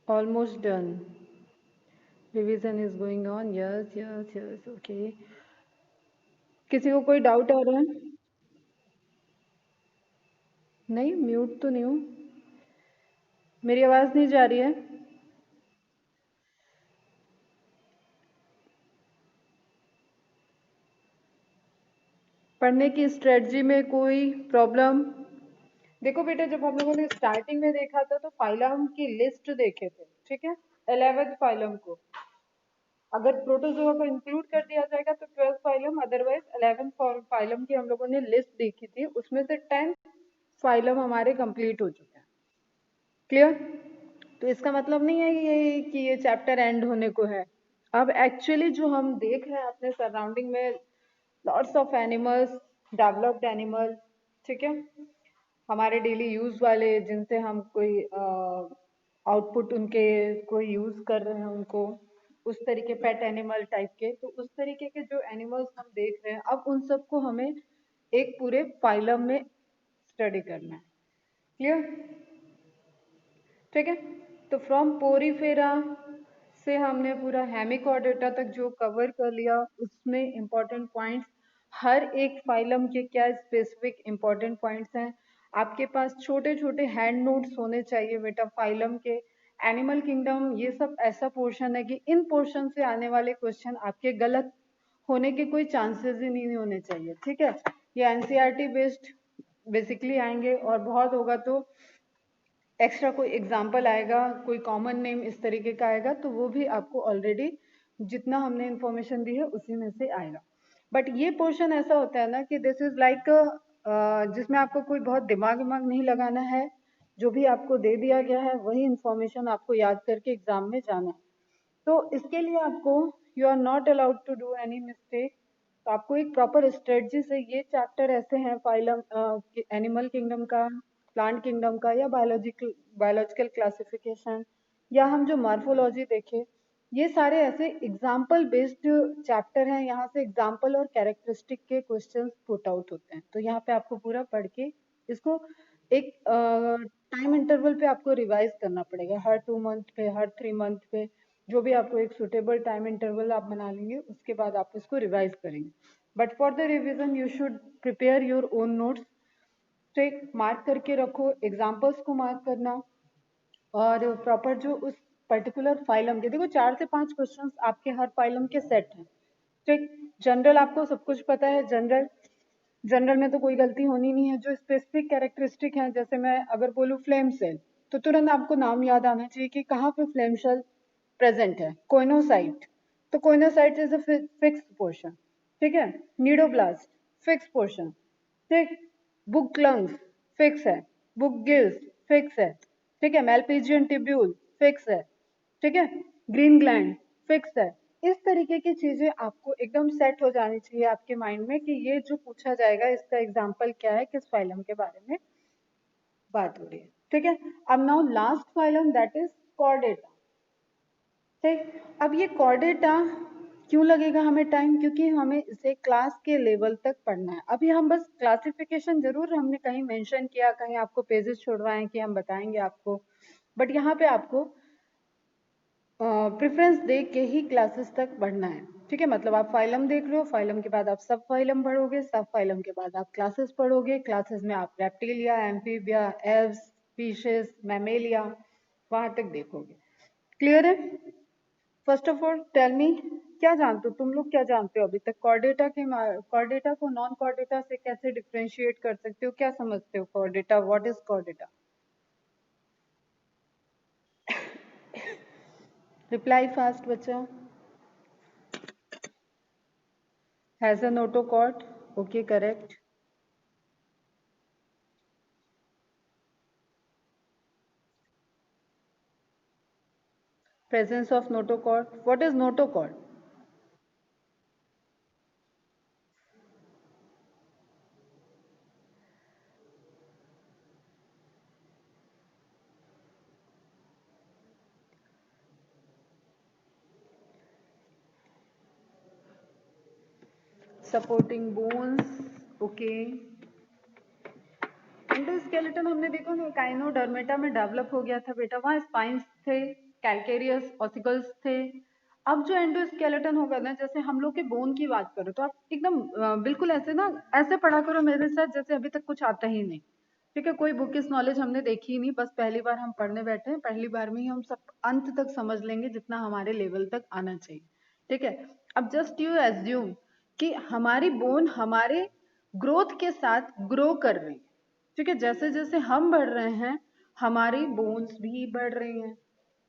Almost done. Revision is going on. Yes, yes, yes. Okay. किसी को कोई doubt आ रहा है? नहीं, म्यूट तो नहीं हूँ। मेरी आवाज़ नहीं जा रही है? पढ़ने की स्ट्रेटजी में कोई प्रॉब्लम? देखो बेटा, जब हम लोगों ने स्टार्टिंग में देखा था तो फाइलम की लिस्ट देखे थे, ठीक है? 11th फाइलम को, अगर प्रोटोजोआ को इंक्लूड कर दिया जाएगा तो 12th phylum, otherwise 11th phylum की हम लोगों ने लिस्ट देखी थी, उसमें से 10 फाइलम हमारे कंप्लीट हो चुके हैं। क्लियर? तो इसका मतलब नहीं है कि ये चैप्टर एंड होने को है। अब एक्चुअली जो हम देख रहे हैं अपने सराउंडिंग में, lots of animals, developed animal, ठीक है, हमारे डेली यूज वाले, जिनसे हम कोई आउटपुट उनके कोई यूज कर रहे हैं उनको, उस तरीके पेट एनिमल टाइप के, तो उस तरीके के जो एनिमल्स हम देख रहे हैं, अब उन सबको हमें एक पूरे फाइलम में स्टडी करना है। क्लियर? ठीक है, तो फ्रॉम पोरीफेरा से हमने पूरा हेमिकॉर्डेटा तक जो कवर कर लिया, उसमें इंपॉर्टेंट पॉइंट्स, हर एक फाइलम के क्या स्पेसिफिक इंपॉर्टेंट पॉइंट्स हैं, आपके पास छोटे छोटे हैंड नोट्स होने चाहिए बेटा फाइलम के। एनिमल किंगडम ये सब ऐसा पोर्शन है कि इन पोर्शन से आने वाले क्वेश्चन आपके गलत होने के कोई चांसेस ही नहीं होने चाहिए, ठीक है? ये एनसीईआरटी बेस्ड बेसिकली आएंगे, और बहुत होगा तो एक्स्ट्रा कोई एग्जाम्पल आएगा, कोई कॉमन नेम इस तरीके का आएगा, तो वो भी आपको ऑलरेडी जितना हमने इंफॉर्मेशन दी है उसी में से आएगा। बट ये पोर्शन ऐसा होता है ना कि दिस इज लाइक जिसमें आपको कोई बहुत दिमाग विमाग नहीं लगाना है, जो भी आपको दे दिया गया है वही इंफॉर्मेशन आपको याद करके एग्जाम में जाना है। तो इसके लिए आपको, you are not allowed to do any mistake, तो आपको एक प्रॉपर स्ट्रेटजी से, ये चैप्टर ऐसे हैं फाइलम, एनिमल किंगडम का, प्लांट किंगडम का, या बायोलॉजिकल क्लासिफिकेशन, या हम जो मॉर्फोलॉजी देखे, ये सारे ऐसे एग्जाम्पल बेस्ड चैप्टर हैं। यहाँ से एग्जाम्पल और कैरेक्टरिस्टिक के क्वेश्चंस पुट आउट होते हैं, तो यहाँ पे आपको पूरा पढ़ के इसको एक टाइम इंटरवल पे आपको रिवाइज करना पड़ेगा, हर 2 मंथ पे, हर 3 मंथ पे, जो भी आपको एक सुटेबल टाइम इंटरवल आप बना लेंगे, उसके बाद आप इसको रिवाइज करेंगे। But for the revision you should prepare your own notes, ठीक? मार्क करके रखो, एग्जाम्पल्स को मार्क करना, और प्रॉपर जो उस पर्टिकुलर फाइलम के, देखो 4 से 5 क्वेश्चंस आपके हर फाइलम के सेट हैं, ठीक? जनरल आपको सब कुछ पता है, जनरल जनरल में तो कोई गलती होनी नहीं है। जो स्पेसिफिक कैरेक्टरिस्टिक हैं, जैसे मैं अगर बोलूँ फ्लेम सेल, तो तुरंत आपको नाम याद आना चाहिए कि कहाँ पे फ्लेम सेल प्रेजेंट है। कोइनोसाइट, तो coenocyte is a fix portion, ठीक है? नीडोब्लास्ट फिक्स पोर्शन, ठीक? बुक लंग्स फिक्स है, बुक गिल्स फिक्स है, ठीक है? मेलपीजियन टिब्यूल फिक्स है, ठीक है? ग्रीन ग्लैंड फिक्स है। इस तरीके की चीजें आपको एकदम सेट हो जानी चाहिए आपके माइंड में कि ये जो पूछा जाएगा इसका एग्जाम्पल क्या है, किस फाइलम के बारे में बात हो रही है, ठीक है? अब now last phylum, that is Chordata, ठीक? अब ये कॉर्डेटा क्यों लगेगा हमें टाइम? क्योंकि हमें इसे क्लास के लेवल तक पढ़ना है। अभी हम बस क्लासिफिकेशन जरूर हमने कहीं मेंशन किया, कहीं आपको पेजेस छुड़वाएं कि हम बताएंगे आपको, बट यहाँ पे आपको प्रेफरेंस दे के ही क्लासेस तक बढ़ना है, ठीक है? मतलब आप फाइलम देख रहे हो, फाइलम के बाद आप सब फाइलम पढ़ोगे, सब फाइलम के बाद आप क्लासेस पढ़ोगे, क्लासेस में आप Reptilia, Amphibia, Aves, species, Mammalia, वहां तक देखोगे। क्लियर है? First of all tell me, क्या जानते हो तुम लोग, क्या जानते हो अभी तक कॉर्डेटा के, कॉर्डेटा को नॉन कॉर्डेटा से कैसे डिफरेंशिएट कर सकते हो? क्या समझते हो Chordata, what is Chordata? Reply fast बच्चा। Has a notochord, okay correct. Presence of notochord. What is notochord? Supporting bones. Okay. Endoskeleton हमने देखो ना, काइनोडर्मेटा में डेवलप हो गया था बेटा, वहाँ स्पाइन्स थे, कैल्केरियस ऑसिकल्स थे। अब जो एंडोस्केलेटन होगा ना, जैसे हम लोग के बोन की बात करो तो आप एकदम बिल्कुल ऐसे ना, ऐसे पढ़ा करो मेरे साथ जैसे अभी तक कुछ आता ही नहीं, ठीक है। कोई बुक इस नॉलेज हमने देखी ही नहीं, बस पहली बार हम पढ़ने बैठे हैं, पहली बार में ही हम सब अंत तक समझ लेंगे जितना हमारे लेवल तक आना चाहिए, ठीक है। अब जस्ट यू एज्यूम कि हमारी बोन हमारे ग्रोथ के साथ ग्रो कर रही है, ठीक है। जैसे जैसे हम बढ़ रहे हैं हमारी बोन्स भी बढ़ रही हैं,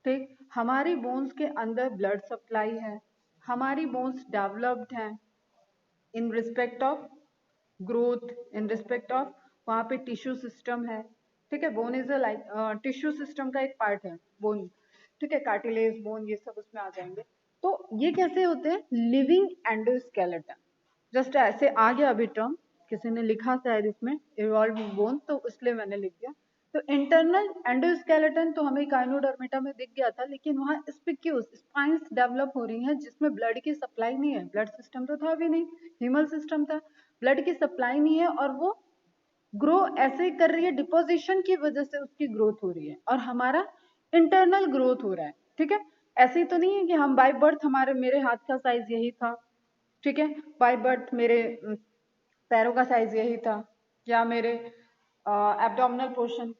ठीक। हमारी बोन्स के अंदर ब्लड सप्लाई है, हमारी बोन्स डेवलप्ड हैं in respect of growth, in respect of वहाँ पे टिश्यू सिस्टम है, ठीक है। Bone is a like tissue system का एक पार्ट है बोन, ठीक है। कार्टिलेज, बोन, ये सब उसमें आ जाएंगे। तो ये कैसे होते हैं? Living endoskeleton. जस्ट ऐसे आ गया अभी टर्म, किसी ने लिखा शायद इसमें इवॉल्व बोन, तो इसलिए मैंने लिख दिया। तो इंटरनल एंडोस्केलेटन तो हमें गायनोडर्मिटा में दिख गया था, लेकिन वहाँ स्पिक्यूस स्पाइंस डेवलप हो रही हैं जिसमें ब्लड की सप्लाई नहीं है। ब्लड सिस्टम तो था भी नहीं, हीमल सिस्टम था, ब्लड की सप्लाई नहीं है, और वो ग्रो ऐसे कर रही है, डिपोजिशन की वजह से उसकी ग्रोथ हो रही है, और हमारा इंटरनल ग्रोथ हो रहा है, ठीक है। ऐसे ही तो नहीं है कि हम बाय बर्थ हमारे मेरे हाथ का साइज यही था, ठीक है, बाय बर्थ मेरे पैरों का साइज यही था, या मेरे एब्डोमिनल पोर्शन,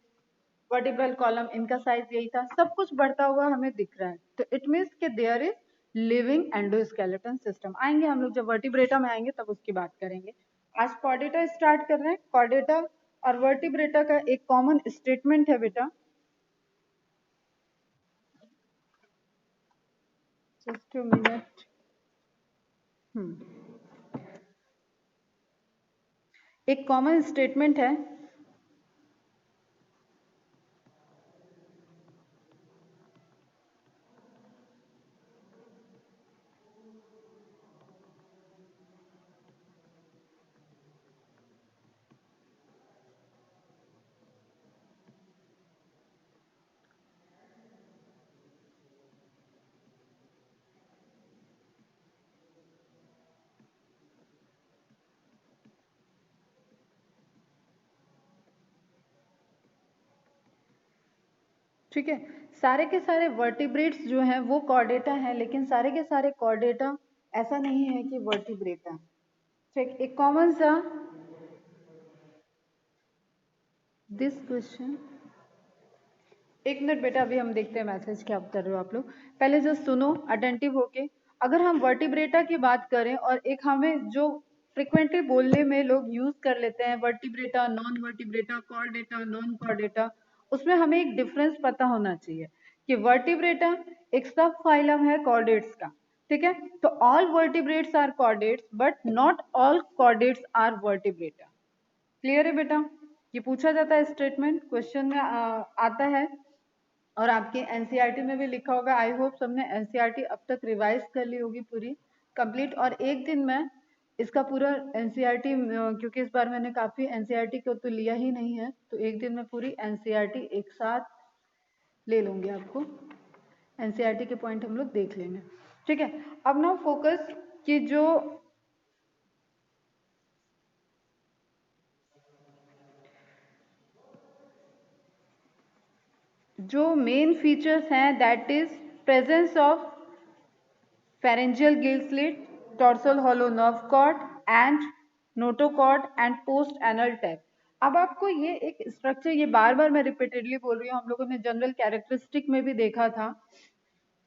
वर्टिब्रल कॉलम, इनका साइज यही था, सब कुछ बढ़ता हुआ हमें दिख रहा है। तो इट मीन्स कि there is living endoskeleton system. आएंगे हम लोग जब वर्टिब्रेटा में आएंगे तब उसकी बात करेंगे। आज कॉर्डेटा स्टार्ट कर रहे हैं। कॉर्डेटा और वर्टिब्रेटा का एक कॉमन स्टेटमेंट है बेटा, जस्ट अ मिनट। एक कॉमन स्टेटमेंट है ठीक है। सारे के सारे वर्टिब्रेट्स जो हैं वो कॉर्डेटा हैं, लेकिन सारे के सारे कॉर्डेटा ऐसा नहीं है कि वर्टिब्रेटा, ठीक। एक कॉमन सा दिस क्वेश्चन, एक मिनट बेटा, अभी हम देखते हैं मैसेज क्या कर रहे हो आप लोग। पहले जस्ट सुनो अटेंटिव होके। अगर हम वर्टिब्रेटा की बात करें, और एक हमें जो फ्रिक्वेंटली बोलने में लोग यूज कर लेते हैं, vertebrata, non vertebrata, Chordata, non Chordata, उसमें हमें एक डिफरेंस पता होना चाहिए कि वर्टिब्रेटा एक सब फाइलम है कॉर्डेट्स का, ठीक है। तो all vertebrates are chordates but not all chordates are vertebrata. Clear है बेटा? ये पूछा जाता है, स्टेटमेंट क्वेश्चन में आता है, और आपके एनसीईआरटी में भी लिखा होगा। आई होप सबने एनसीईआरटी अब तक रिवाइज कर ली होगी पूरी कंप्लीट। और एक दिन में इसका पूरा एनसीईआरटी, क्योंकि इस बार मैंने काफी एनसीईआरटी को तो लिया ही नहीं है, तो एक दिन में पूरी एनसीईआरटी एक साथ ले लूंगी, आपको एनसीईआरटी के पॉइंट हम लोग देख लेंगे, ठीक है। अब ना फोकस कि जो मेन फीचर्स हैं, that is presence of pharyngeal gill slit, dorsal hollow nerve cord and notochord and post anal tap। अब आपको ये एक स्ट्रक्चर, ये बार बार मैं रिपीटेडली बोल रही हूँ, हम लोगों ने जनरल कैरेक्टरिस्टिक में भी देखा था।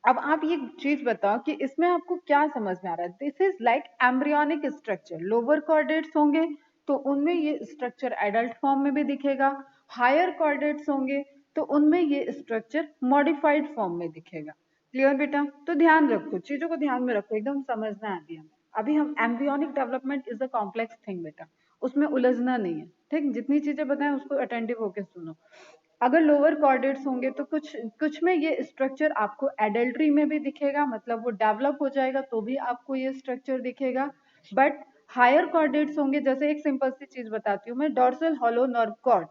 अब आप ये चीज बताओ कि इसमें आपको क्या समझ में आ रहा है? This is like embryonic structure. Lower chordates होंगे तो उनमें ये स्ट्रक्चर एडल्ट फॉर्म में भी दिखेगा, हायर कॉर्डेट्स होंगे तो उनमें ये स्ट्रक्चर मॉडिफाइड फॉर्म में दिखेगा। क्लियर बेटा? तो ध्यान रखो, चीजों को ध्यान में रखो, एकदम समझना है अभी हमें। अभी हम embryonic development is a complex thing बेटा, उसमें उलझना नहीं है, ठीक। जितनी चीजें बताएं उसको अटेंटिव होकर सुनो। अगर लोअर कॉर्डेट्स होंगे तो कुछ कुछ में ये स्ट्रक्चर आपको एडल्ट्री में भी दिखेगा, मतलब वो डेवलप हो जाएगा तो भी आपको ये स्ट्रक्चर दिखेगा। बट हायर कॉर्डेट्स होंगे, जैसे एक सिंपल सी चीज बताती हूँ मैं, डॉर्सल हॉलो नर्व कॉर्ड।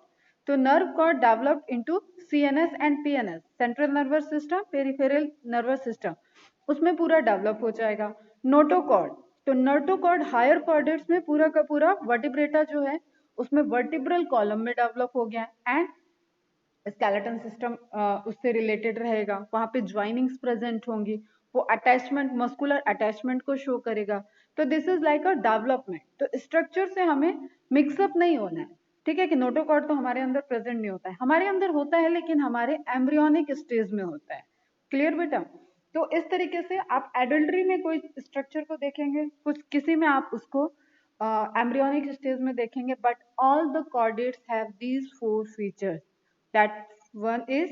तो nerve cord developed into CNS and PNS, central nervous system, peripheral nervous system, उसमें पूरा डेवलप हो जाएगा। नोटोकॉर्ड, तो नोटोकॉर्ड हायर कॉर्डेट्स में पूरा का पूरा वर्टिब्रेटा जो है उसमें वर्टिब्रल कॉलम में डेवलप हो गया। एंड स्केलेटन सिस्टम उससे रिलेटेड रहेगा, वहां पे ज्वाइनिंग्स प्रेजेंट होंगी, वो अटैचमेंट मस्कुलर अटैचमेंट को शो करेगा। तो this is like a development. तो स्ट्रक्चर से हमें मिक्सअप नहीं होना है, ठीक है, कि नोटोकॉर्ड तो हमारे अंदर प्रेजेंट नहीं होता है, हमारे अंदर होता है लेकिन हमारे एम्ब्रियोनिक स्टेज में होता है। क्लियर बेटा? तो इस तरीके से आप एडल्ट्री में कोई स्ट्रक्चर को देखेंगे, कुछ किसी में आप उसको एम्ब्रियोनिक स्टेज में देखेंगे, but all the chordates have these 4 features. That one is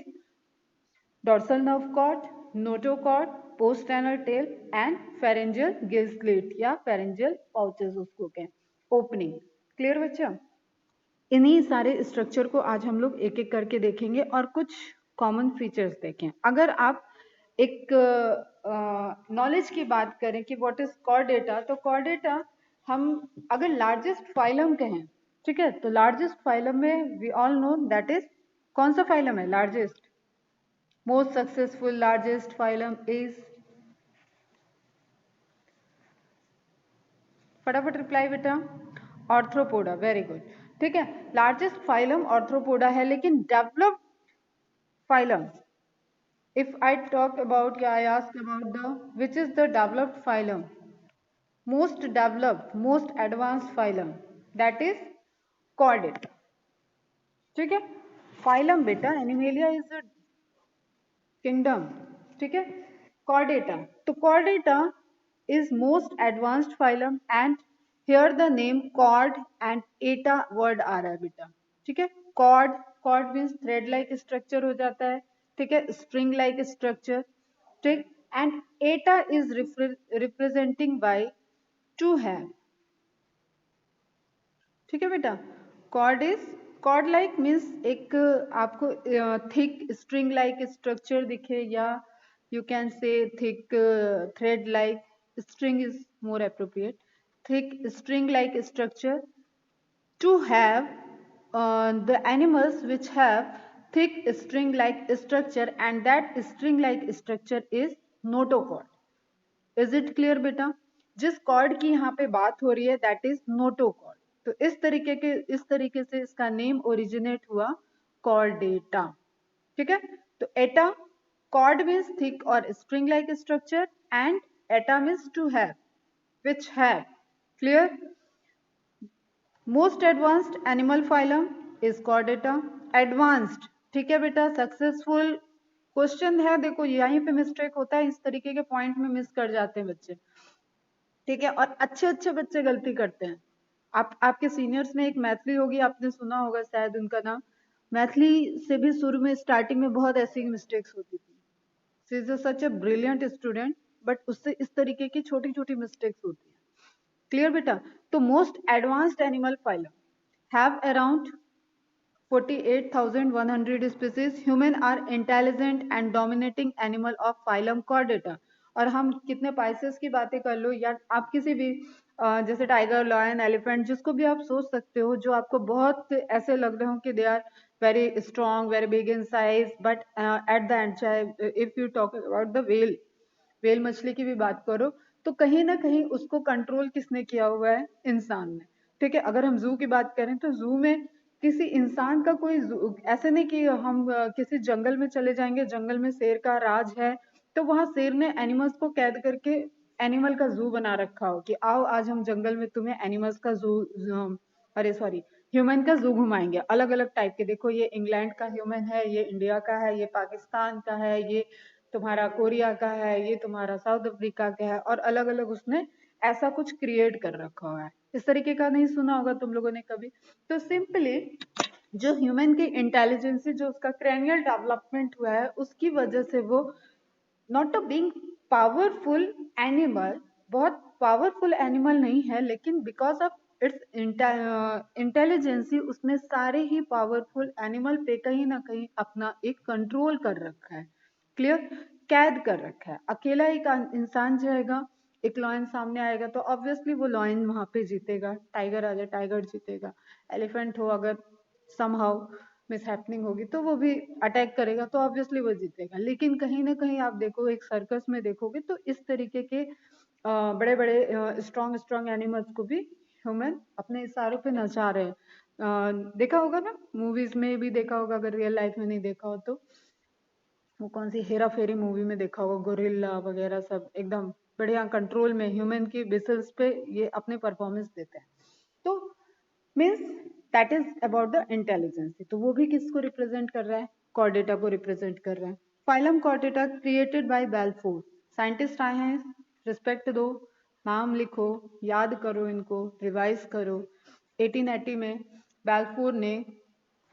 dorsal nerve cord, notochord, posternal tail and pharyngeal gill slit या pharyngeal pouches उसको कहें, ओपनिंग। क्लियर बच्चा? इन्हीं सारे स्ट्रक्चर को आज हम लोग एक एक करके देखेंगे और कुछ कॉमन फीचर्स देखें। अगर आप एक नॉलेज की बात करें कि व्हाट इज कॉर्डेटा, तो कॉर्डेटा हम अगर लार्जेस्ट फाइलम कहें, ठीक है, तो लार्जेस्ट फाइलम में we all know that is, कौन सा फाइलम है largest? Most successful largest phylum is, फटाफट रिप्लाई बेटा। Arthropoda, very good. ठीक है, लार्जेस्ट फाइलम ऑर्थ्रोपोडा है, लेकिन developed phylum, if I talk about, yeah, I ask about the which is the developed phylum, most developed, most advanced phylum, that is chordata। ठीक है, phylum बेटा animalia is a kingdom, ठीक है, chordata। तो chordata is most advanced phylum and here the name cord and eta word आ रहा है बेटा, ठीक है। cord, cord means thread like structure हो जाता है, ठीक है, string like structure, ठीक, and eta is representing by to have, ठीक है बेटा। Chord is, chord like means एक आपको थिक स्ट्रिंग लाइक स्ट्रक्चर दिखे, या you can say thick thread like, string is more appropriate, thick string like structure to have the animals which have thick string like structure and that string like structure is notochord। Is it clear बेटा? जिस cord की यहाँ पे बात हो रही है that is notochord. तो इस तरीके से इसका नेम ओरिजिनेट हुआ कॉर्डेटा, ठीक है। तो एटा, कॉर्ड मीन्स थिक और string like structure and ata means to have, which have. Clear? Most advanced animal phylum is chordata, advanced, ठीक है बेटा। सक्सेसफुल क्वेश्चन है, देखो यहीं पे मिस्टेक होता है, इस तरीके के पॉइंट में मिस कर जाते हैं बच्चे, ठीक है, और अच्छे अच्छे बच्चे गलती करते हैं। आपके सीनियर्स में एक मैथिली होगी, आपने सुना होगा शायद उनका नाम, मैथिली से भी शुरू में स्टार्टिंग में बहुत ऐसी मिस्टेक्स होती थी। She is such a brilliant student, but उससे इस तरीके की छोटी छोटी मिस्टेक्स होती है। क्लियर बेटा? तो most advanced animal phylum have around 48,100 species। Human are intelligent and dominating animal of phylum Chordata। और हम कितने पाइसेस की बातें कर लो, या आप किसी भी जैसे टाइगर, लॉयन, एलिफेंट, जिसको भी आप सोच सकते हो जो आपको बहुत ऐसे लग रहे हो कि they are very strong, very big in size, but at the end, चाहे if you talk about the whale, whale मछली की भी बात करो, तो कहीं ना कहीं उसको कंट्रोल किसने किया हुआ है? इंसान ने, ठीक है। अगर हम जू की बात करें तो जू में किसी इंसान का कोई ऐसे नहीं कि हम किसी जंगल में चले जाएंगे, जंगल में शेर का राज है, तो वहां शेर ने एनिमल्स को कैद करके एनिमल का जू बना रखा हो कि आओ आज हम जंगल में तुम्हें एनिमल्स का अरे सॉरी, ह्यूमन का जू घुमाएंगे, अलग अलग टाइप के। देखो ये इंग्लैंड का ह्यूमन है, ये इंडिया का है, ये पाकिस्तान का है, ये तुम्हारा कोरिया का है, ये तुम्हारा साउथ अफ्रीका का है, और अलग अलग उसने ऐसा कुछ क्रिएट कर रखा हुआ है। इस तरीके का नहीं सुना होगा तुम लोगों ने कभी। तो सिंपली जो ह्यूमन की इंटेलिजेंस, जो उसका क्रेनियल डेवलपमेंट हुआ है, उसकी वजह से वो not a being powerful animal, बहुत पावरफुल एनिमल नहीं है, लेकिन बिकॉज ऑफ इट्स इंटेलिजेंसी उसने सारे ही पावरफुल एनिमल पे कहीं ना कहीं अपना एक कंट्रोल कर रखा है। क्लियर? कैद कर रखा है। अकेला एक इंसान जाएगा, एक लॉयन सामने आएगा तो ऑब्वियसली वो लॉयन वहां पे जीतेगा, टाइगर आ जाए टाइगर जीतेगा, एलिफेंट हो अगर समहाउ मिस हैपनिंग होगी तो वो भी अटैक करेगा तो ऑब्वियसली वो जीतेगा। लेकिन कहीं ना कहीं आप देखो, एक सर्कस में देखोगे तो इस तरीके के बड़े बड़े स्ट्रॉन्ग स्ट्रॉन्ग एनिमल्स को भी ह्यूमन अपने इशारों पे नचा रहे हैं। देखा होगा ना, मूवीज में भी देखा होगा, अगर रियल लाइफ में नहीं देखा हो तो। वो कौन सी हेरा फेरी मूवी में देखा होगा, गोरिल्ला वगैरह सब एकदम बढ़िया कंट्रोल में ह्यूमन की बिसल्स पे ये अपने परफॉर्मेंस देते हैं। तो means that is about the intelligence. तो वो भी किसको रिप्रेजेंट कर रहा है? कॉर्डेटा को रिप्रेजेंट कर रहा है। Phylum Chordata created by Balfour. Scientist आए हैं, रिस्पेक्ट दो, नाम लिखो, याद करो, इनको रिवाइज करो। 1880 में बेल्फोर ने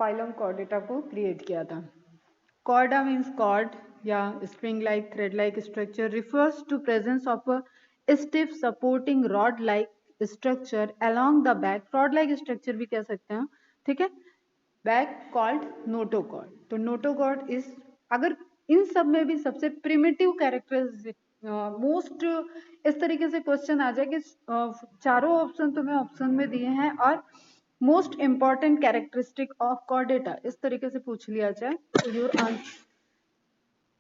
फाइलम कॉर्डेटा को क्रिएट किया था। Chorda means cord, yeah, string-like, thread-like structure refers to presence of a stiff supporting rod-like structure along the back. Rod-like structure भी कह सकते हैं, ठीक है? Back called notochord. तो notochord is, अगर इन सब में भी सबसे प्रिमिटिव कैरेक्टरिस्टिक मोस्ट इस तरीके से क्वेश्चन आ जाए कि चारों ऑप्शन तुम्हें ऑप्शन में दिए हैं और most important characteristic of Chordata इस तरीके से पूछ लिया जाए तो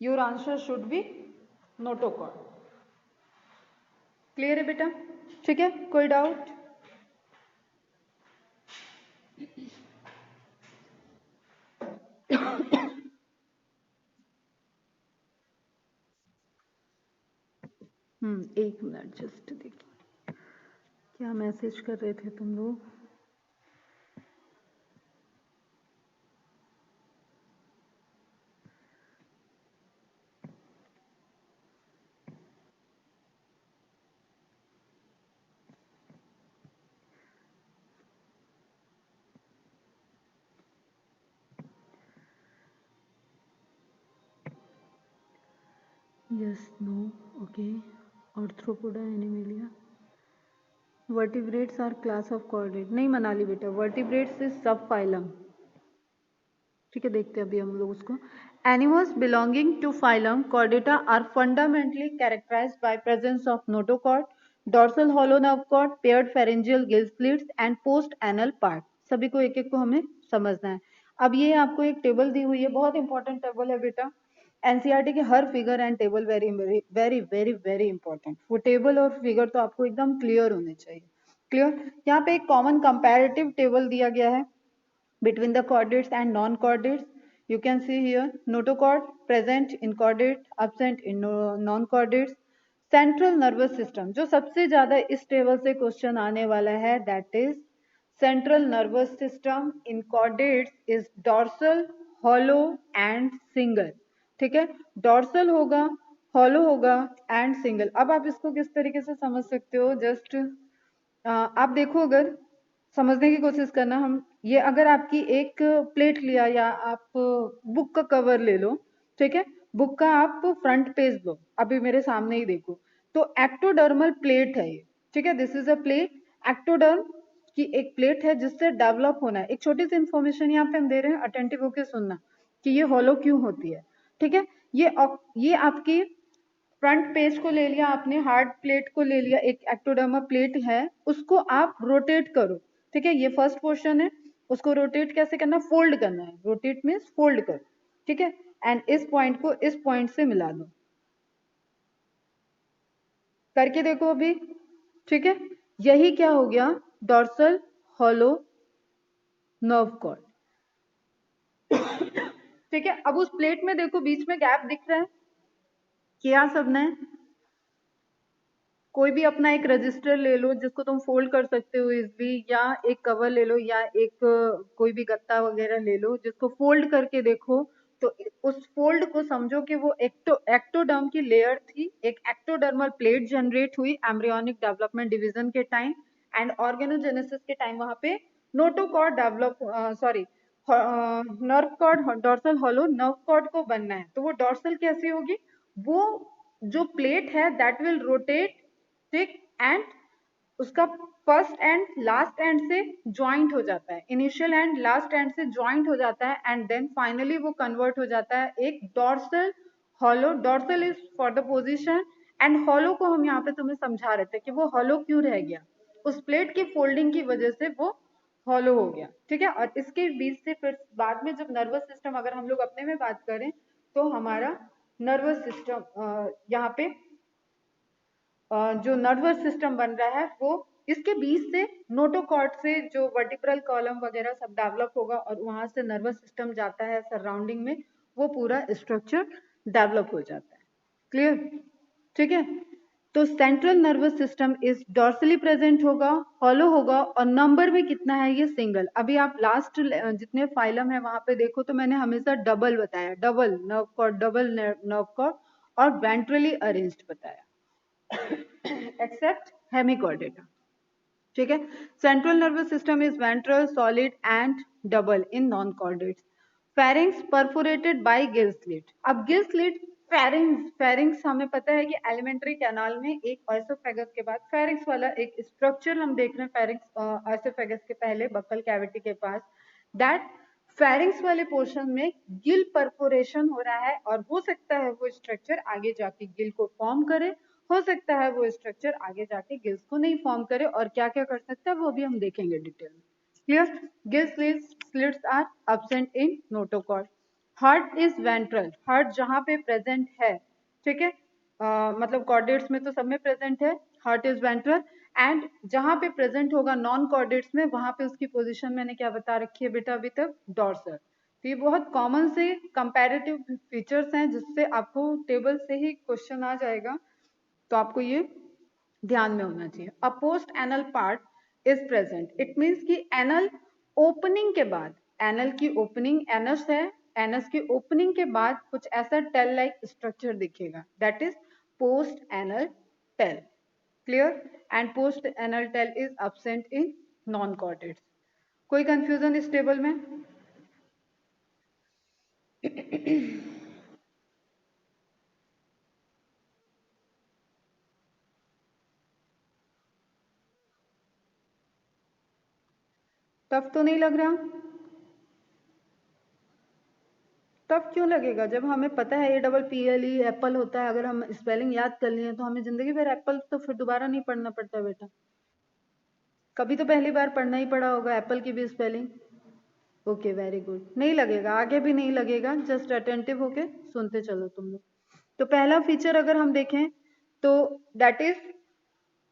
your answer should be notochord. Clear है बेटा? ठीक है, कोई डाउट? एक मिनट जस्ट देखिए क्या मैसेज कर रहे थे तुम लोग। Yes, no, okay. Arthropoda animalia. Vertebrates are class of chordate. नहीं मनाली बेटा, वर्टिब्रेट्स इज सब फाइलम। ठीक है, देखते हैं अभी हम लोग उसको। Animals belonging to phylum chordata are fundamentally characterized by presence of notochord, dorsal hollow nerve cord, paired pharyngeal gill slits and post anal part. सभी को एक एक को हमें समझना है। अब ये आपको एक टेबल दी हुई है, बहुत इंपॉर्टेंट टेबल है बेटा। एनसीईआरटी के हर figure and table very very very very very important. वो टेबल और फिगर तो आपको एकदम क्लियर होने चाहिए। क्लियर? यहाँ पे एक कॉमन कंपैरेटिव टेबल दिया गया है between the chordates and non-chordates. You can see here notochord present in chordate, absent in non-chordates. Central nervous system जो सबसे ज्यादा इस टेबल से क्वेश्चन आने वाला है, that is central nervous system in chordates is dorsal, hollow and single. ठीक है, डॉर्सल होगा, हॉलो होगा एंड सिंगल। अब आप इसको किस तरीके से समझ सकते हो, जस्ट आप देखो, अगर समझने की कोशिश करना। हम ये अगर आपकी एक प्लेट लिया या आप बुक का कवर ले लो, ठीक है, बुक का आप फ्रंट पेज लो, अभी मेरे सामने ही देखो, तो एक्टोडर्मल प्लेट है ये। ठीक है, this is a plate, ectoderm की एक प्लेट है जिससे डेवलप होना है। एक छोटी सी इंफॉर्मेशन यहाँ पे हम दे रहे हैं, अटेंटिव होकर सुनना कि ये हॉलो क्यों होती है। ठीक है, ये आपकी फ्रंट पेज को ले लिया आपने, हार्ड प्लेट को ले लिया, एक एक्टोडर्मा प्लेट है, उसको आप रोटेट करो। ठीक है, ये फर्स्ट पोर्शन है, उसको रोटेट कैसे करना, फोल्ड करना है। रोटेट मीन्स फोल्ड करो। ठीक है, एंड इस पॉइंट को इस पॉइंट से मिला दो, करके देखो अभी। ठीक है, यही क्या हो गया, डॉर्सल हॉलो नर्व कॉर्ड। ठीक है, अब उस प्लेट में देखो बीच में गैप दिख रहा है, किया सबने? कोई भी अपना एक रजिस्टर ले लो जिसको तुम फोल्ड कर सकते हो इजली, या एक कवर ले लो, या एक कोई भी गत्ता वगैरह ले लो जिसको फोल्ड करके देखो। तो उस फोल्ड को समझो कि वो एक्टोडर्म की लेयर थी, एक एक्टोडर्मल प्लेट जनरेट हुई एम्ब्रियोनिक डेवलपमेंट डिवीजन के टाइम, एंड ऑर्गेनोजेनेसिस के टाइम वहां पे notochord develop, sorry, nerve cord, dorsal hollow nerve cord को बनना है। तो वो डॉर्सल कैसी होगी, वो जो प्लेट है दैट विल रोटेट, ठीक, एंड उसका फर्स्ट एंड लास्ट एंड से ज्वाइंट हो जाता है, इनिशियल एंड लास्ट एंड से ज्वाइंट हो जाता है, एंड देन फाइनली वो कन्वर्ट हो जाता है एक dorsal hollow. Dorsal is for the position, and hollow को हम यहाँ पे तुम्हें समझा रहे थे कि वो हॉलो क्यों रह गया, उस प्लेट की फोल्डिंग की वजह से वो हॉलो हो गया। ठीक है, और इसके बीच से फिर बाद में जब नर्वस सिस्टम, अगर हम लोग अपने में बात करें तो हमारा नर्वस सिस्टम यहाँ पे जो नर्वस सिस्टम बन रहा है वो इसके बीच से नोटोकॉर्ड से जो वर्टिब्रल कॉलम वगैरह सब डेवलप होगा और वहां से नर्वस सिस्टम जाता है सराउंडिंग में, वो पूरा स्ट्रक्चर डेवलप हो जाता है। क्लियर? ठीक है, तो central nervous system is dorsally present होगा, हॉलो होगा, और नंबर में कितना है ये सिंगल। अभी आप लास्ट जितने फाइलम है वहां पे देखो तो मैंने हमेशा डबल बताया, double nerve cord, double nerve cord, और वेंट्रली अरेंज्ड बताया एक्सेप्ट हेमिकॉर्डेटा। ठीक है, central nervous system is ventral, solid and double in non chordates. Pharynx perforated by gill slit. अब गिल स्लिट, फेरिंग्स हमें पता है कि एलिमेंट्री कैनाल में एक ऑइसोफेगस के बाद फेरिंग्स वाला एक स्ट्रक्चर हम देख रहे हैं, फेरिंग्स ऑइसोफेगस के पहले बक्कल कैविटी के पास, दैट फेरिंग्स वाले पोर्शन में गिल परफोरेशन हो रहा है, और हो सकता है वो स्ट्रक्चर आगे जाके गिल को फॉर्म करे, हो सकता है वो स्ट्रक्चर आगे जाके गिल्स को नहीं फॉर्म करे, और क्या क्या कर सकता है वो भी हम देखेंगे डिटेल में। Clear? Gill slits are absent in notochord. Heart is ventral, heart जहां पे प्रेजेंट है, ठीक है, मतलब कॉर्डेट्स में तो सब में प्रेजेंट है, हार्ट इज वेंट्रल, एंड जहां पे प्रेजेंट होगा नॉन कॉर्डेट्स में वहां पे उसकी पोजीशन मैंने क्या बता रखी है बेटा अभी तक, डॉर्सल। तो ये बहुत कॉमन से कंपैरेटिव फीचर्स हैं जिससे आपको टेबल से ही क्वेश्चन आ जाएगा, तो आपको ये ध्यान में होना चाहिए। अ post anal part is present, it means कि एनल ओपनिंग के बाद, एनल की ओपनिंग, एनस है, एनस की ओपनिंग के बाद कुछ ऐसा टेल लाइक स्ट्रक्चर दिखेगा, that is post anal tail. Clear? And post anal tail is absent in non chordates. कोई कंफ्यूजन इस टेबल में? टफ तो नहीं लग रहा? टफ क्यों लगेगा जब हमें पता है APPLE एप्पल होता है, अगर हम स्पेलिंग याद कर लिए तो हमें जिंदगी भर एप्पल तो फिर दोबारा नहीं पढ़ना पड़ता बेटा। कभी तो पहली बार पढ़ना ही पड़ा होगा एप्पल की भी स्पेलिंग। Okay, very good. नहीं लगेगा, आगे भी नहीं लगेगा, जस्ट अटेंटिव होके सुनते चलो तुम लोग। तो पहला फीचर अगर हम देखें तो दैट इज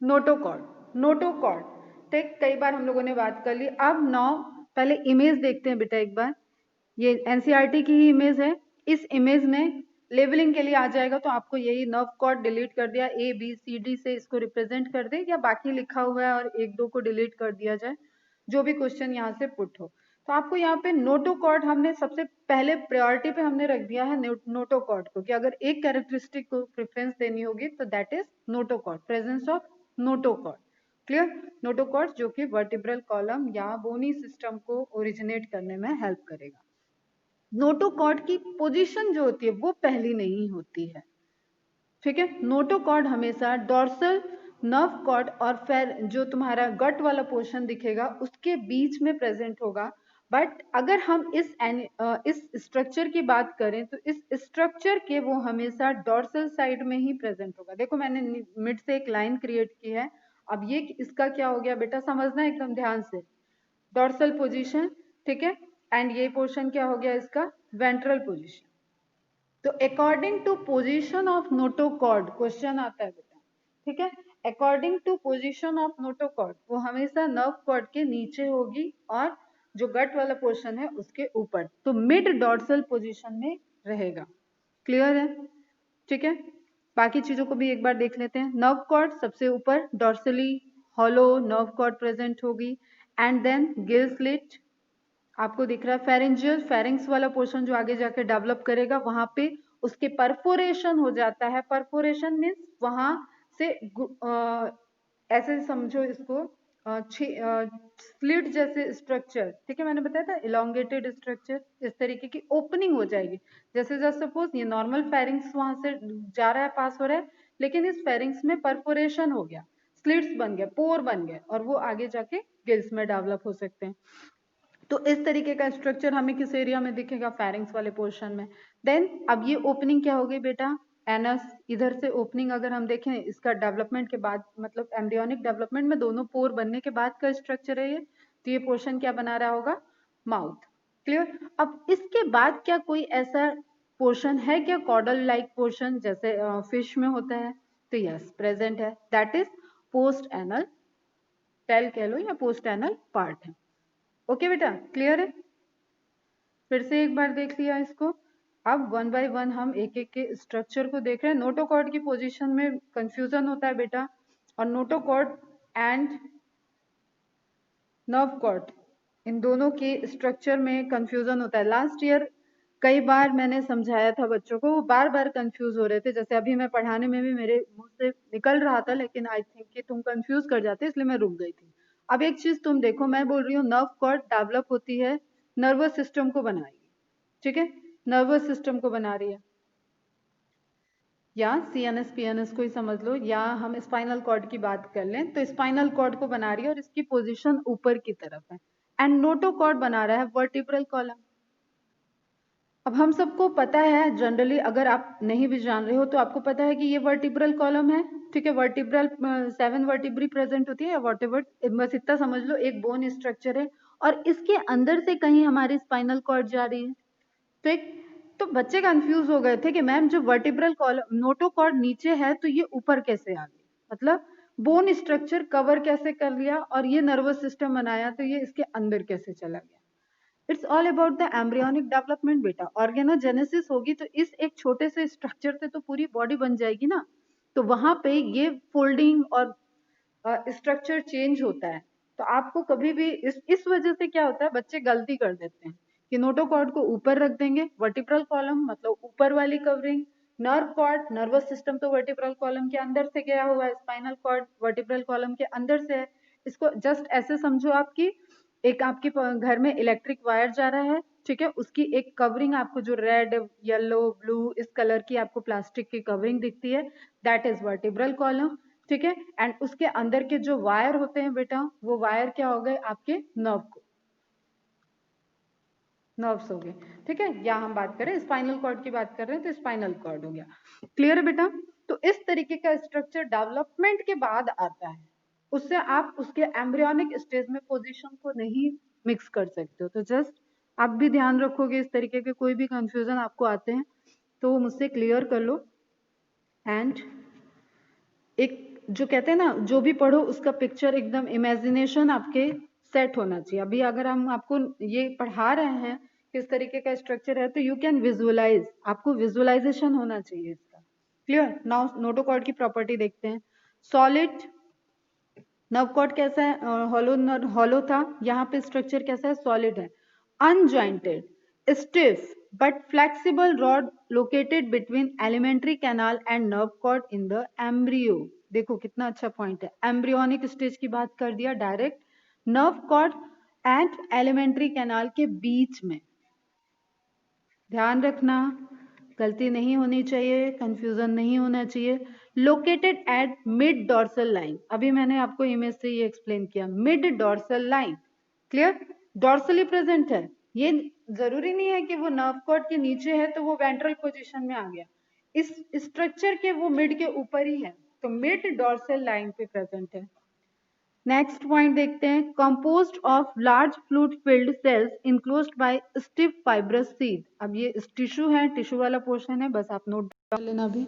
नोटोकॉर्ड। नोटोकॉर्ड, ठीक, कई बार हम लोगों ने बात कर ली। अब नाउ पहले इमेज देखते हैं बेटा एक बार, ये एनसीईआरटी की ही इमेज है। इस इमेज में लेबलिंग के लिए आ जाएगा तो आपको यही नर्व कॉर्ड डिलीट कर दिया, ABCD से इसको रिप्रेजेंट कर दे, या बाकी लिखा हुआ है और एक दो को डिलीट कर दिया जाए, जो भी क्वेश्चन यहाँ से पुट हो। तो आपको यहाँ पे नोटोकॉर्ड हमने सबसे पहले प्रायोरिटी पे हमने रख दिया है नोटोकॉर्ड को, कि अगर एक कैरेक्टरिस्टिक को प्रेफरेंस देनी होगी तो that is notochord, presence of notochord. Clear? Notochord जो कि वर्टिब्रल कॉलम या बोनी सिस्टम को ओरिजिनेट करने में हेल्प करेगा। नोटोकॉर्ड की पोजीशन जो होती है वो पहली नहीं होती है, ठीक है। नोटोकॉर्ड हमेशा डॉर्सल नर्व कॉर्ड और फिर जो तुम्हारा गट वाला पोर्शन दिखेगा उसके बीच में प्रेजेंट होगा। बट अगर हम इस स्ट्रक्चर की बात करें तो इस स्ट्रक्चर के वो हमेशा डॉर्सल साइड में ही प्रेजेंट होगा। देखो मैंने मिड से एक लाइन क्रिएट की है, अब ये इसका क्या हो गया बेटा, समझना एकदम ध्यान से। डॉर्सल पोजीशन, ठीक है, एंड ये पोर्शन क्या हो गया इसका, वेंट्रल पोजीशन। तो according to position of notochord question आता है बेटा, ठीक है, according to position of notochord वो हमेशा नर्व कॉर्ड के नीचे होगी और जो गट वाला पोर्शन है उसके ऊपर, तो मिड डॉर्सल पोजीशन में रहेगा। क्लियर है? ठीक है, बाकी चीजों को भी एक बार देख लेते हैं। नर्व कॉर्ड सबसे ऊपर dorsally hollow nerve cord present होगी, एंड देन गिल स्लिट आपको दिख रहा है, फेरेंजियल, फेरिंग्स वाला पोर्शन जो आगे जाके डेवलप करेगा वहां पे उसके परफोरेशन हो जाता है। परफोरेशन मीन्स वहां से ऐसे समझो इसको, स्लिट जैसे स्ट्रक्चर, ठीक है, मैंने बताया था इलोंगेटेड स्ट्रक्चर, इस तरीके की ओपनिंग हो जाएगी। जैसे जस्ट सपोज ये नॉर्मल फेरिंग्स वहां से जा रहा है, पास हो रहा है, लेकिन इस फेरिंग्स में परफोरेशन हो गया, स्लिट्स बन गए, पोर बन गए, और वो आगे जाके गिल्स में डेवलप हो सकते हैं। तो इस तरीके का स्ट्रक्चर हमें किस एरिया में दिखेगा, फेरिंग्स वाले पोर्शन में। देन अब ये ओपनिंग क्या हो गई बेटा, एनस, इधर से ओपनिंग अगर हम देखें इसका डेवलपमेंट के बाद, मतलब एम्ब्रियोनिक डेवलपमेंट में दोनों पोर बनने के बाद का स्ट्रक्चर है ये, तो ये पोर्शन क्या बना रहा होगा, माउथ। क्लियर? अब इसके बाद क्या कोई ऐसा पोर्शन है क्या कॉर्डल लाइक पोर्शन जैसे फिश में होता है, तो यस प्रेजेंट है, that is post anal tail कह लो या पोस्ट एनल पार्ट है। ओके बेटा, क्लियर है? फिर से एक बार देख लिया इसको। अब वन बाय वन हम एक एक के स्ट्रक्चर को देख रहे हैं। नोटोकॉर्ड की पोजीशन में कंफ्यूजन होता है बेटा, और नोटोकॉर्ड एंड नर्व कॉर्ड इन दोनों के स्ट्रक्चर में कंफ्यूजन होता है। लास्ट ईयर कई बार मैंने समझाया था बच्चों को, वो बार बार कंफ्यूज हो रहे थे। जैसे अभी मैं पढ़ाने में भी मेरे मुंह से निकल रहा था, लेकिन आई थिंक कि तुम कंफ्यूज कर जाते, इसलिए मैं रुक गई थी। अब एक चीज तुम देखो, मैं बोल रही हूँ नर्व कॉर्ड डेवलप होती है, नर्वस सिस्टम को बनाएगी, ठीक है, नर्वस सिस्टम को बना रही है, या सीएनएस पीएनएस को ही समझ लो, या हम स्पाइनल कॉर्ड की बात कर लें तो स्पाइनल कॉर्ड को बना रही है और इसकी पोजीशन ऊपर की तरफ है। एंड नोटोकॉर्ड बना रहा है वर्टिब्रल कॉलम। अब हम सबको पता है जनरली, अगर आप नहीं भी जान रहे हो तो आपको पता है कि ये वर्टिब्रल कॉलम है, ठीक है। वर्टिब्रल 7 वर्टिब्री प्रेजेंट होती है या वॉटेवर, बस इतना समझ लो, एक बोन स्ट्रक्चर है और इसके अंदर से कहीं हमारी स्पाइनल कॉर्ड जा रही है, ठीक। तो बच्चे कंफ्यूज हो गए थे कि मैम जो वर्टिब्रल कॉलम नोटोकॉर्ड नीचे है तो ये ऊपर कैसे आ गई, मतलब बोन स्ट्रक्चर कवर कैसे कर लिया और ये नर्वस सिस्टम बनाया तो ये इसके अंदर कैसे चला गया। It's all about the embryonic development बेटा। ऑर्गेनोजेनेसिस होगी तो इस एक छोटे से स्ट्रक्चर से तो पूरी बॉडी बन जाएगी ना, तो वहां पे ये फोल्डिंग और स्ट्रक्चर चेंज होता है। तो आपको कभी भी इस वजह से क्या होता है, बच्चे गलती कर देते हैं कि नोटोकॉर्ड को ऊपर रख देंगे, वर्टिब्रल कॉलम मतलब ऊपर वाली covering, nerve cord nervous system तो वर्टिब्रल कॉलम के अंदर से गया हुआ है, स्पाइनल कॉर्ड वर्टिब्रल कॉलम के अंदर से है। इसको जस्ट ऐसे समझो आपकी एक आपके घर में इलेक्ट्रिक वायर जा रहा है, ठीक है, उसकी एक कवरिंग आपको जो रेड येलो ब्लू इस कलर की आपको प्लास्टिक की कवरिंग दिखती है, दैट इज वर्टिब्रल कॉलम, ठीक है। एंड उसके अंदर के जो वायर होते हैं बेटा, वो वायर क्या हो गए आपके नर्व को, नर्व्स हो गए, ठीक है। या हम बात करें स्पाइनल कॉर्ड की बात कर रहे हैं तो स्पाइनल कॉर्ड हो गया। क्लियर है बेटा? तो इस तरीके का स्ट्रक्चर डेवलपमेंट के बाद आता है, उससे आप उसके एम्ब्रियोनिक स्टेज में पोजीशन को नहीं मिक्स कर सकते हो। तो जस्ट आप भी ध्यान रखोगे, इस तरीके के कोई भी कंफ्यूजन आपको आते हैं तो वो मुझसे क्लियर कर लो। एंड एक जो कहते हैं ना, जो भी पढ़ो उसका पिक्चर एकदम इमेजिनेशन आपके सेट होना चाहिए। अभी अगर हम आपको ये पढ़ा रहे हैं किस तरीके का स्ट्रक्चर है तो यू कैन विजुअलाइज, आपको विजुअलाइजेशन होना चाहिए इसका। क्लियर? नाउ नोटोकॉर्ड की प्रॉपर्टी देखते हैं। सॉलिड नर्व कॉर्ड कैसा है, हॉलो हॉलो था, यहाँ पे स्ट्रक्चर कैसा है, सॉलिड है, unjointed stiff but flexible rod located between alimentary canal and nerve cord in the embryo. देखो कितना अच्छा पॉइंट है, एम्ब्रियोनिक स्टेज की बात कर दिया direct, nerve cord and alimentary canal के बीच में। ध्यान रखना, गलती नहीं होनी चाहिए, कंफ्यूजन नहीं होना चाहिए। Located at mid dorsal line, अभी मैंने आपको इमेज से ये एक्सप्लेन किया, mid dorsal line. Clear? Dorsally present है, ये जरूरी नहीं है कि वो नर्व कॉर्ड के नीचे है तो वो वेंट्रल पोजीशन में आ गया, इस स्ट्रक्चर के वो मिड के ऊपर ही है, तो मिड डॉर्सल लाइन पे प्रेजेंट है। नेक्स्ट पॉइंट देखते हैं, composed of large fluid filled cells enclosed by stiff fibrous sheath. अब ये टिश्यू है, टिश्यू वाला पोर्शन है, बस आप नोट डाल लेना अभी।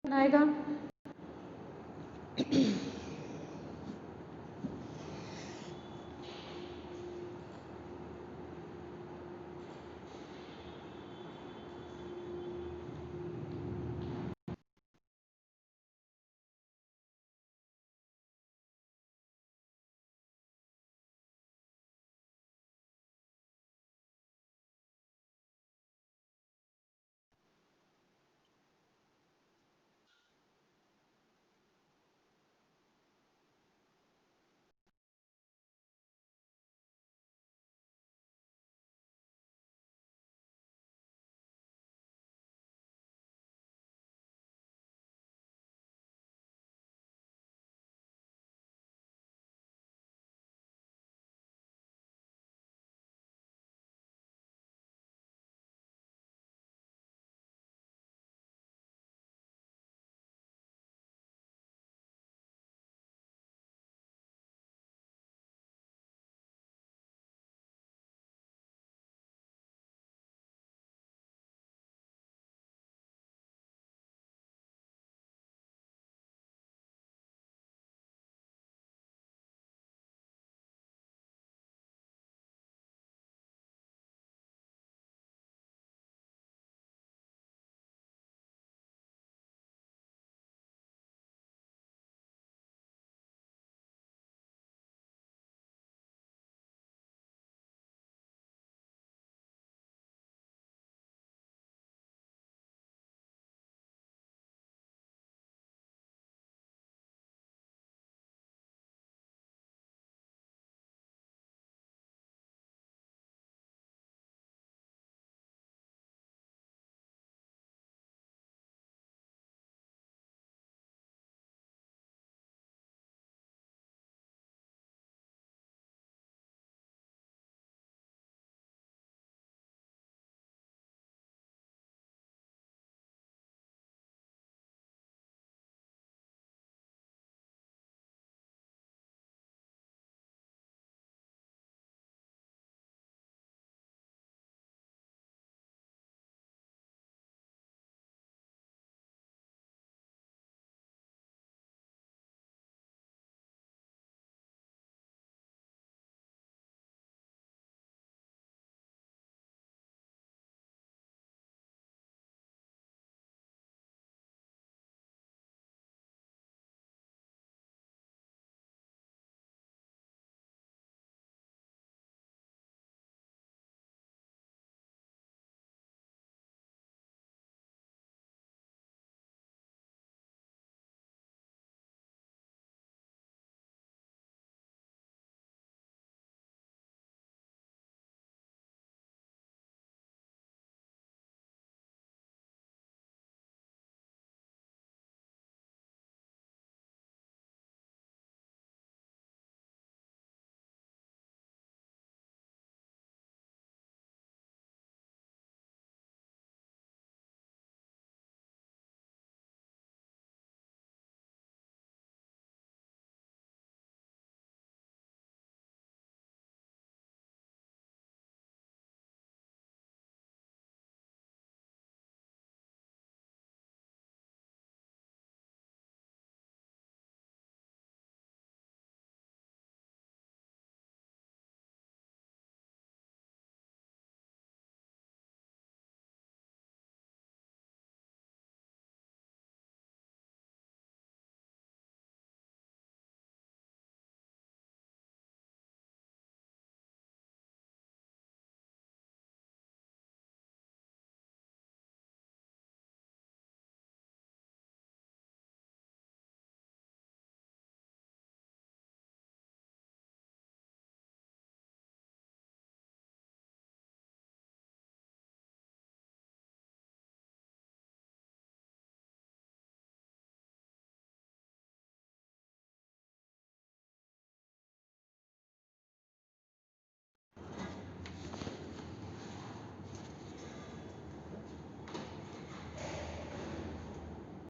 बनाएगा